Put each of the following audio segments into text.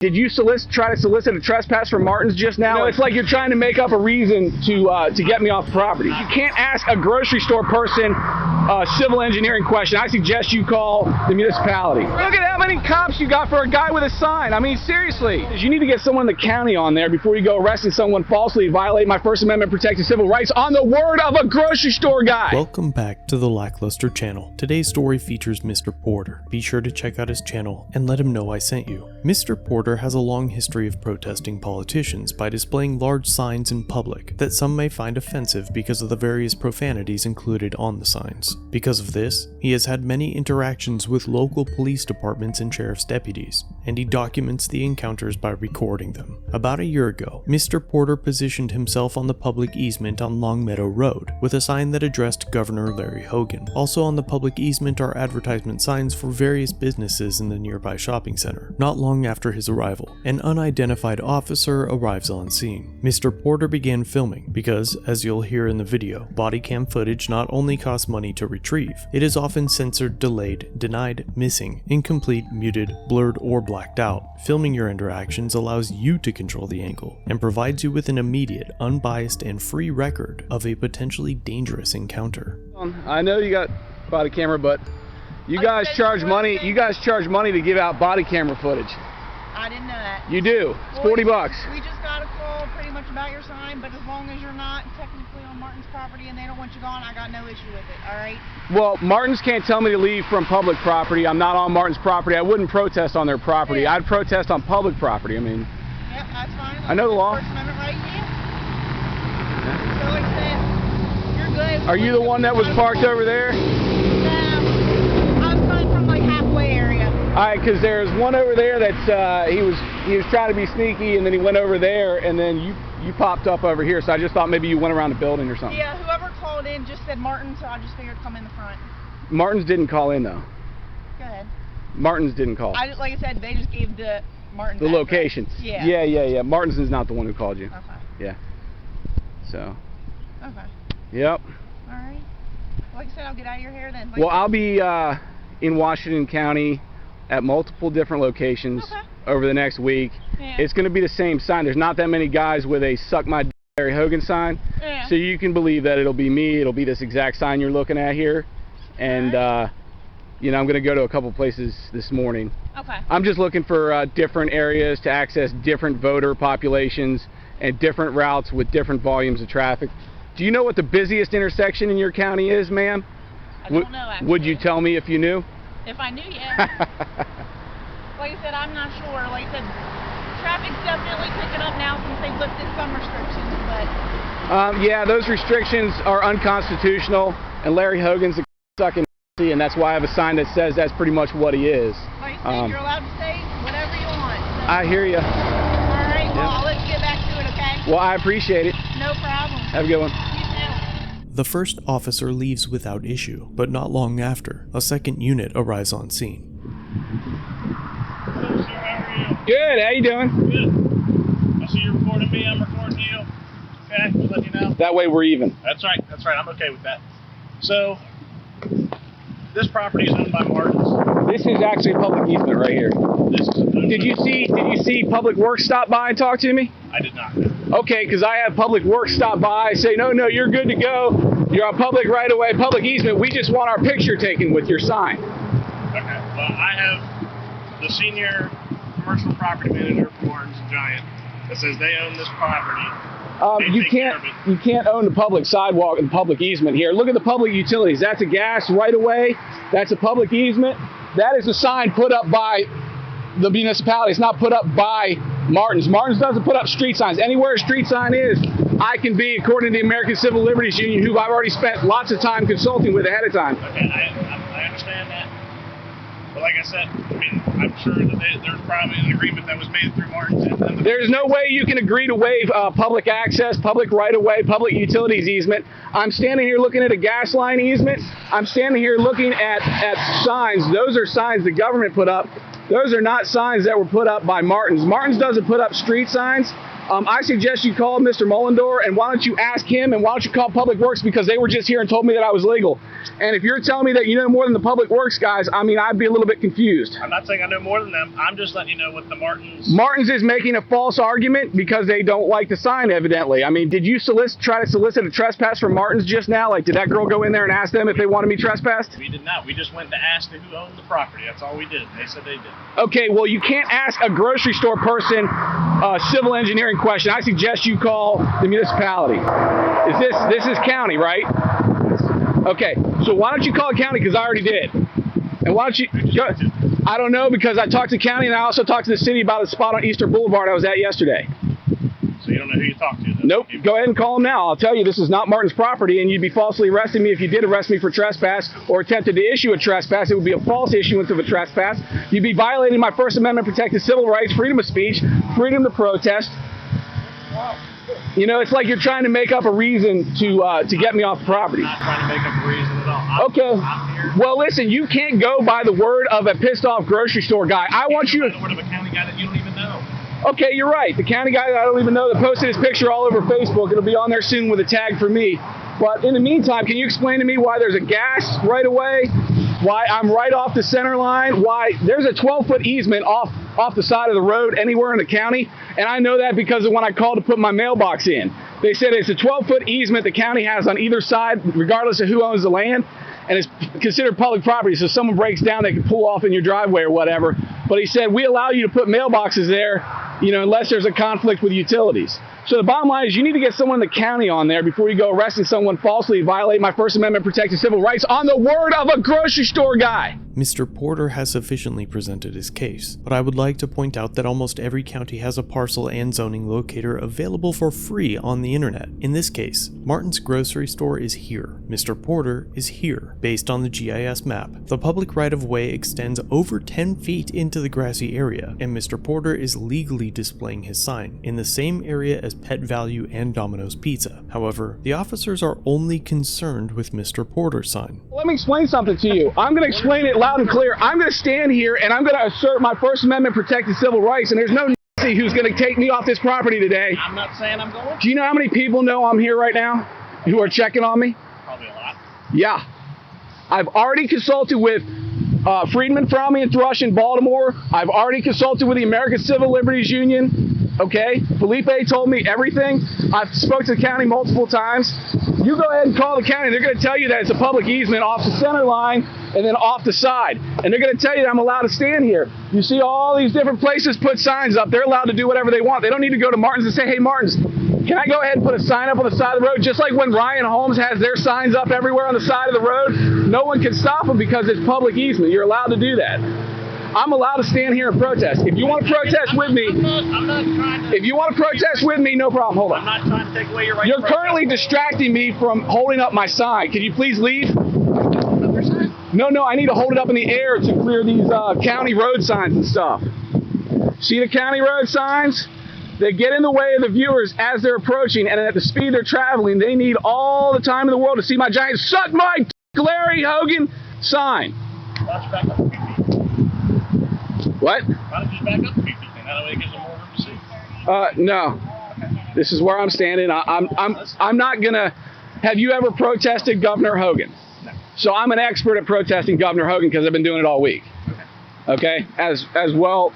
Did you try to solicit a trespass from Martin's just now? You know, it's like you're trying to make up a reason to get me off the property. You can't ask a grocery store person a civil engineering question. I suggest you call the municipality. Look at how many cops you got for a guy with a sign. I mean, seriously. You need to get someone in the county on there before you go arresting someone falsely violating my First Amendment protected civil rights on the word of a grocery store guy. Welcome back to the Lackluster channel. Today's story features Mr. Porter. Be sure to check out his channel and let him know I sent you. Mr. Porter has a long history of protesting politicians by displaying large signs in public that some may find offensive because of the various profanities included on the signs. Because of this, he has had many interactions with local police departments and sheriff's deputies, and he documents the encounters by recording them. About a year ago, Mr. Porter positioned himself on the public easement on Longmeadow Road with a sign that addressed Governor Larry Hogan. Also on the public easement are advertisement signs for various businesses in the nearby shopping center. Not long after his arrival, an unidentified officer arrives on scene. Mr. Porter began filming because, as you'll hear in the video, body cam footage not only costs money to retrieve, it is often censored, delayed, denied, missing, incomplete, muted, blurred, or blacked out. Filming your interactions allows you to control the angle and provides you with an immediate, unbiased, and free record of a potentially dangerous encounter. I know you got body camera, but you guys charge money. You guys charge money to give out body camera footage. I didn't know that. You do. It's $40. We just got a call pretty much about your sign, but as long as you're not technically on Martin's property and they don't want you gone, I got no issue with it, all right? Well, Martin's can't tell me to leave from public property. I'm not on Martin's property. I wouldn't protest on their property. Yeah. I'd protest on public property. I mean... Yep, that's fine. I know the law. First Amendment right, yeah. So like I said, you're good. Are you the one that was parked over there? No. I'm coming from like halfway area. Alright, because there's one over there that's, he was trying to be sneaky, and then he went over there, and then you popped up over here, so I just thought maybe you went around the building or something. Yeah, whoever called in just said Martin, so I just figured come in the front. Martin's didn't call in, though. Go ahead. Martin's didn't call. Like I said, they just gave the Martin's the address. locations. Yeah. Yeah. Martin's is not the one who called you. Okay. Yeah. So. Okay. Yep. All right. Like I said, I'll get out of your hair then. Like Well, I'll be in Washington County at multiple different locations over the next week. Yeah. It's going to be the same sign. There's not that many guys with a "Suck My D Larry Hogan" sign. Yeah. So you can believe that it'll be me. It'll be this exact sign you're looking at here. And, you know, I'm going to go to a couple places this morning. Okay. I'm just looking for different areas to access different voter populations and different routes with different volumes of traffic. Do you know what the busiest intersection in your county is, ma'am? I don't know, actually. Would you tell me if you knew? If I knew, yeah. Like I said, I'm not sure. Like I said, traffic's definitely picking up now since they've lifted some restrictions, but... Yeah, those restrictions are unconstitutional, and Larry Hogan's a sucking and that's why I have a sign that says that's pretty much what he is. Like I said, you're allowed to say whatever you want. So. I hear you. All right, well, let's get back to it, okay? Well, I appreciate it. No problem. Have a good one. You too. The first officer leaves without issue, but not long after, a second unit arrives on scene. Hello, sir. How are you? Good. How you doing? Good. I see you're recording me. I'm recording you. Okay, just let you know. That way we're even. That's right. That's right. I'm okay with that. So, this property is owned by Martin's. This is actually a public easement right here. This is Did you see Public Works stop by and talk to me? I did not know. Okay, because I have Public Works stop by, say, no, you're good to go. You're on public right away, public easement. We just want our picture taken with your sign. Okay. Well, I have the senior commercial property manager for Martin's Giant that says they own this property. You can't own the public sidewalk and public easement here. Look at the public utilities. That's a gas right away. That's a public easement. That is a sign put up by the municipality. It's not put up by Martin's. Martin's doesn't put up street signs. Anywhere a street sign is, I can be, according to the American Civil Liberties Union, who I've already spent lots of time consulting with ahead of time. Okay, I understand that. But like I said, I mean, I'm sure that there's probably an agreement that was made through Martin's. There's no way you can agree to waive public access, public right-of-way, public utilities easement. I'm standing here looking at a gas line easement. I'm standing here looking at signs. Those are signs the government put up. Those are not signs that were put up by Martin's. Martin's doesn't put up street signs. I suggest you call Mr. Mullendor, and why don't you ask him, and why don't you call Public Works, because they were just here and told me that I was legal. And if you're telling me that you know more than the Public Works guys, I mean, I'd be a little bit confused. I'm not saying I know more than them. I'm just letting you know what the Martins... Martins is making a false argument because they don't like the sign, evidently. I mean, did you try to solicit a trespass from Martins just now? Like, did that girl go in there and ask them if they wanted me trespassed? We did not. We just went to ask who owned the property. That's all we did. They said they did. Okay, well, you can't ask a grocery store person a civil engineering question. I suggest you call the municipality. This is county, right? Okay, so why don't you call county, because I already did. And why don't you... I don't know, because I talked to county and I also talked to the city about a spot on Eastern Boulevard I was at yesterday. So you don't know who you talked to? Nope. Go ahead and call them now. I'll tell you, this is not Martin's property, and you'd be falsely arresting me if you did arrest me for trespass or attempted to issue a trespass. It would be a false issuance of a trespass. You'd be violating my First Amendment protected civil rights, freedom of speech, freedom to protest. You know, it's like you're trying to make up a reason to get me off the property. I'm not trying to make up a reason at all. Okay. Well, listen, you can't go by the word of a pissed off grocery store guy. I want you to... The word of a county guy that you don't even know. Okay, you're right. The county guy that I don't even know that posted his picture all over Facebook. It'll be on there soon with a tag for me. But in the meantime, can you explain to me why there's a gas right away? Why I'm right off the center line? Why there's a 12-foot easement off the side of the road anywhere in the county? And I know that because of when I called to put my mailbox in. They said it's a 12-foot easement the county has on either side, regardless of who owns the land. And it's considered public property, so if someone breaks down, they can pull off in your driveway or whatever. But he said, we allow you to put mailboxes there, you know, unless there's a conflict with utilities. So the bottom line is you need to get someone in the county on there before you go arresting someone falsely violating my First Amendment protected civil rights on the word of a grocery store guy. Mr. Porter has sufficiently presented his case, but I would like to point out that almost every county has a parcel and zoning locator available for free on the internet. In this case, Martin's grocery store is here. Mr. Porter is here. Based on the GIS map, the public right-of-way extends over 10 feet into the grassy area, and Mr. Porter is legally displaying his sign in the same area as Pet Value and Domino's Pizza. However, the officers are only concerned with Mr. Porter's sign. Let me explain something to you. I'm going to explain it loud and clear. I'm going to stand here and I'm going to assert my First Amendment protected civil rights, and there's no Nazi who's going to take me off this property today. I'm not saying I'm going. Do you know how many people know I'm here right now who are checking on me? Probably a lot. Yeah. I've already consulted with Friedman, Frommy, and Thrush in Baltimore. I've already consulted with the American Civil Liberties Union. Okay, Felipe told me everything. I've spoke to the county multiple times. You go ahead and call the county. They're going to tell you that it's a public easement off the center line and then off the side. And they're going to tell you that I'm allowed to stand here. You see all these different places put signs up. They're allowed to do whatever they want. They don't need to go to Martin's and say, hey, Martin's, can I go ahead and put a sign up on the side of the road? Just like when Ryan Holmes has their signs up everywhere on the side of the road, no one can stop them because it's public easement. You're allowed to do that. I'm allowed to stand here and protest. If you want to protest with me, I'm not trying to. If you want to protest with me, no problem. Hold on. I'm not trying to take away your right. You're currently distracting me from holding up my sign. Can you please leave? No, I need to hold it up in the air to clear these county road signs and stuff. See the county road signs? They get in the way of the viewers as they're approaching, and at the speed they're traveling, they need all the time in the world to see my giant "Suck My D Larry Hogan" sign. Why don't you back up a few feet? What? Why don't you back up a few feet? That way it gives them more room to see. No. This is where I'm standing. I'm not gonna. Have you ever protested Governor Hogan? No. So I'm an expert at protesting Governor Hogan because I've been doing it all week. Okay. As well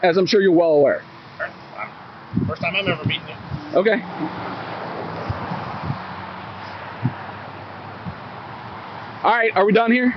as I'm sure you're well aware. First time I'm ever meeting you. Okay. All right. Are we done here?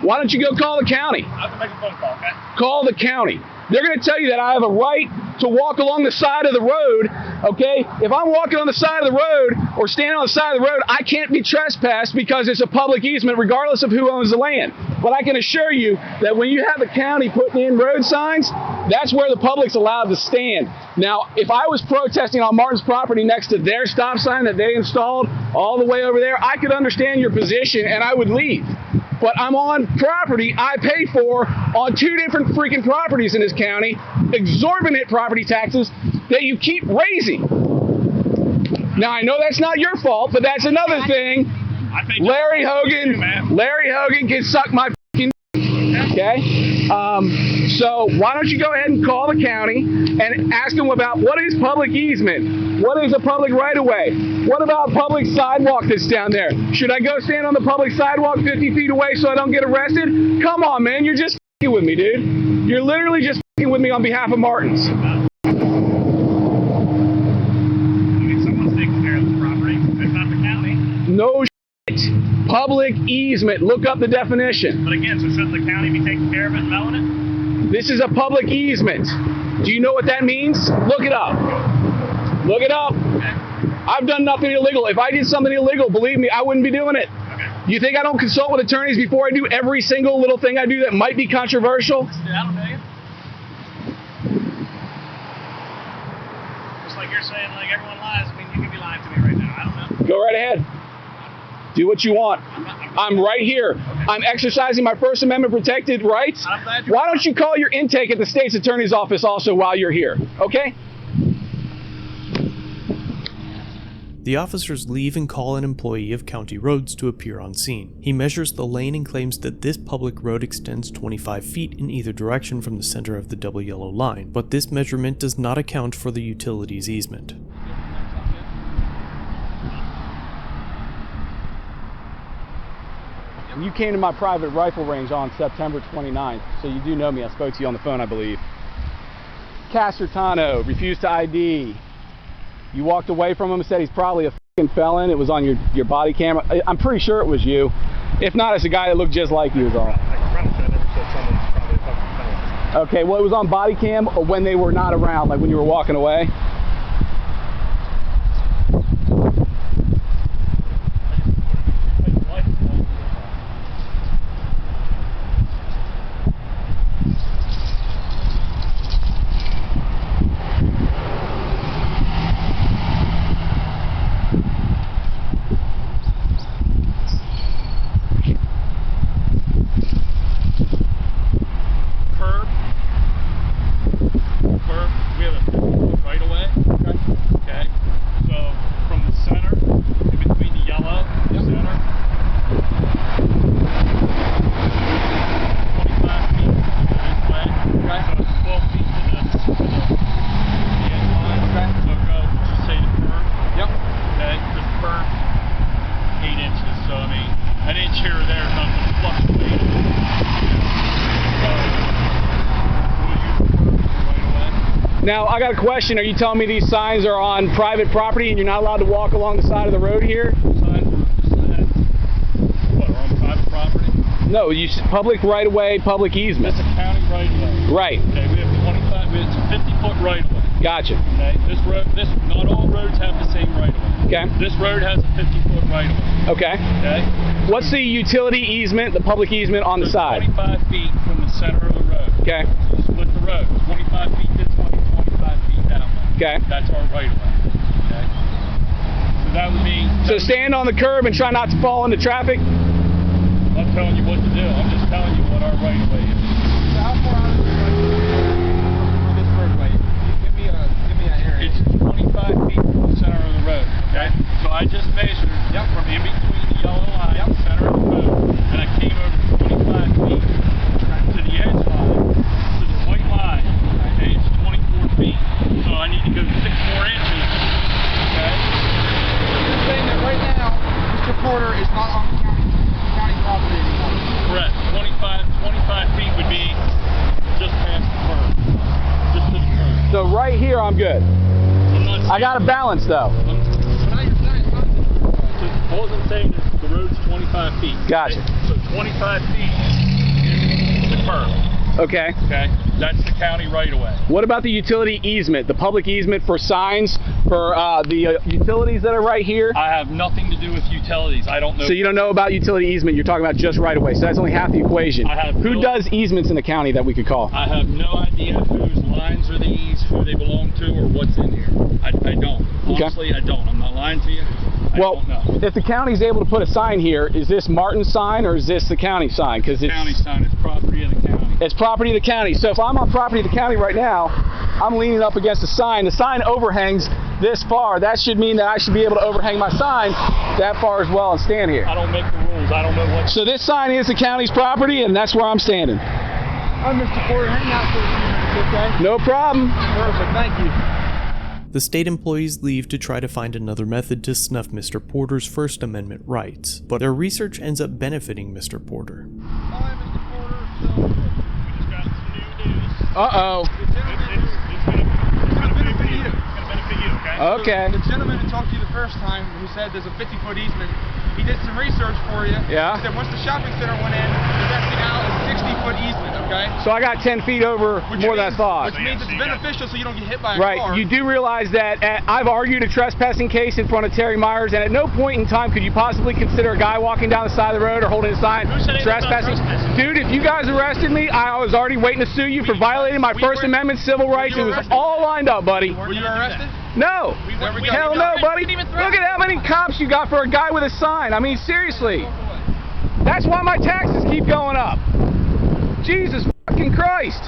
Why don't you go call the county? I can make a phone call, okay? Call the county. They're going to tell you that I have a right to walk along the side of the road, okay? If I'm walking on the side of the road or standing on the side of the road, I can't be trespassed because it's a public easement regardless of who owns the land. But I can assure you that when you have the county putting in road signs, that's where the public's allowed to stand. Now, if I was protesting on Martin's property next to their stop sign that they installed all the way over there, I could understand your position and I would leave. But I'm on property I pay for on 2 different freaking properties in this county, exorbitant property taxes that you keep raising. Now, I know that's not your fault, but that's another thing. Larry Hogan can suck my fucking, okay? So why don't you go ahead and call the county and ask them about what is public easement? What is a public right-of-way? What about public sidewalk that's down there? Should I go stand on the public sidewalk 50 feet away so I don't get arrested? Come on, man, you're just f***ing with me, dude. You're literally just f***ing with me on behalf of Martins. Someone's taking care of this property. It's not the county. No shit. Public easement. Look up the definition. But again, so shouldn't the county be taking care of it and mowing it? This is a public easement. Do you know what that means? Look it up. Look it up. Okay. I've done nothing illegal. If I did something illegal, believe me, I wouldn't be doing it. Okay. You think I don't consult with attorneys before I do every single little thing I do that might be controversial? I don't know you. Just like you're saying, like everyone lies. I mean, you could be lying to me right now. I don't know. Go right ahead. Do what you want. I'm right here. Okay. I'm exercising my First Amendment protected rights. I'm glad you're Why don't you call your intake at the state's attorney's office also while you're here? Okay? The officers leave and call an employee of County Roads to appear on scene. He measures the lane and claims that this public road extends 25 feet in either direction from the center of the double yellow line, but this measurement does not account for the utilities easement. You came to my private rifle range on September 29th, so you do know me. I spoke to you on the phone, I believe. Casertano refused to ID. You walked away from him and said he's probably a f***ing felon. It was on your body camera. I'm pretty sure it was you. If not, it's a guy that looked just like you is all. I promise you, I never said someone's probably a fucking felon. Okay, well, it was on body cam or when they were not around, like when you were walking away. Now, I got a question. Are you telling me these signs are on private property and you're not allowed to walk along the side of the road here? What, are on private property? No, public right-of-way, public easement. That's a county right-of-way. Right. Okay, we have 25, it's a 50-foot right-of-way. Gotcha. Okay, not all roads have the same right-of-way. Okay. This road has a 50-foot right-of-way. Okay. Okay. What's the utility easement, the public easement on the side? 25 feet from the center of the road. Okay. So split the road. 25 feet this way, 25 feet that way. Okay. That's our right-of-way. Okay. So that would mean. So stand on the curb and try not to fall into traffic? I'm not telling you what to do. I'm just telling you what our right-of-way is. So how far out is for this roadway? Give me an area. It's 25 feet from the center of the road. Okay. So I just measured from in between the yellow line, center of the road, and I came over 25 feet to the edge line, to the white line. Okay, it's 24 feet. So I need to go 6 more inches. Okay. You're saying that right now, Mr. Porter is not on county property anymore. Correct. 25 feet would be just past the curb. Just to the curb. So right here, I'm good. I'm not I got a balance though. Now you're saying it's not. All I'm saying is the road's 25 feet. Gotcha. So 25 feet is the curb. Okay. Okay. That's the county right-of-way. What about the utility easement, the public easement for signs, for the utilities that are right here? I have nothing to do with utilities. I don't know. So you don't know about utility easement, you're talking about just right away. So that's only half the equation. Who does easements in the county that we could call? I have no idea whose lines are these, who they belong to, or what's in here. I don't. Honestly, I don't. I'm not lying to you. I don't know. If the county's able to put a sign here, is this Martin's sign or is this the county sign? Because it's county sign. It's property of the county. It's property of the county. So if I'm on property of the county right now, I'm leaning up against the sign. The sign overhangs this far. That should mean that I should be able to overhang my sign that far as well and stand here. I don't make the rules. I don't know what. So this sign is the county's property, and that's where I'm standing. I'm Mr. Porter. Hang out for a few minutes, okay? No problem. Perfect. Thank you. The state employees leave to try to find another method to snuff Mr. Porter's First Amendment rights, but their research ends up benefiting Mr. Porter. Hi, Mr. Porter. So, we just got some new news. Uh-oh. It's gonna benefit you. It's gonna benefit you, okay? Okay. The gentleman who talked to you the first time, who said there's a 50-foot easement, he did some research for you. Yeah. He said once the shopping center went in, there's actually now a 60-foot easement, okay? So I got 10 feet over more than I thought. Which means it's beneficial so you don't get hit by a Right. car. You do realize that I've argued a trespassing case in front of Terry Myers, and at no point in time could you possibly consider a guy walking down the side of the road or holding a sign Who said anything about trespassing. trespassing? Dude, if you guys arrested me, I was already waiting to sue you for violating my First Amendment civil rights. It was all lined up, buddy. Were you arrested? No. There we go. Hell no, buddy. Look at how many cops you got for a guy with a sign. I mean, seriously. That's why my taxes keep going up. Jesus fucking Christ.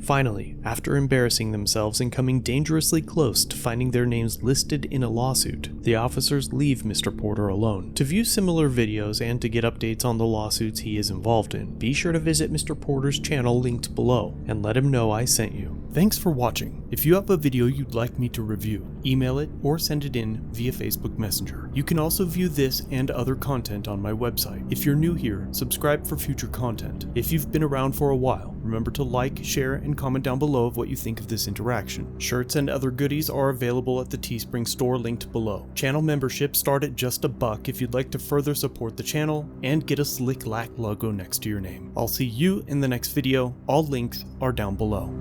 Finally, after embarrassing themselves and coming dangerously close to finding their names listed in a lawsuit, the officers leave Mr. Porter alone. To view similar videos and to get updates on the lawsuits he is involved in, be sure to visit Mr. Porter's channel linked below and let him know I sent you. Thanks for watching. If you have a video you'd like me to review, email it or send it in via Facebook Messenger. You can also view this and other content on my website. If you're new here, subscribe for future content. If you've been around for a while, remember to like, share, and comment down below of what you think of this interaction. Shirts and other goodies are available at the Teespring store linked below. Channel memberships start at just $1 if you'd like to further support the channel and get a slick lack logo next to your name. I'll see you in the next video. All links are down below.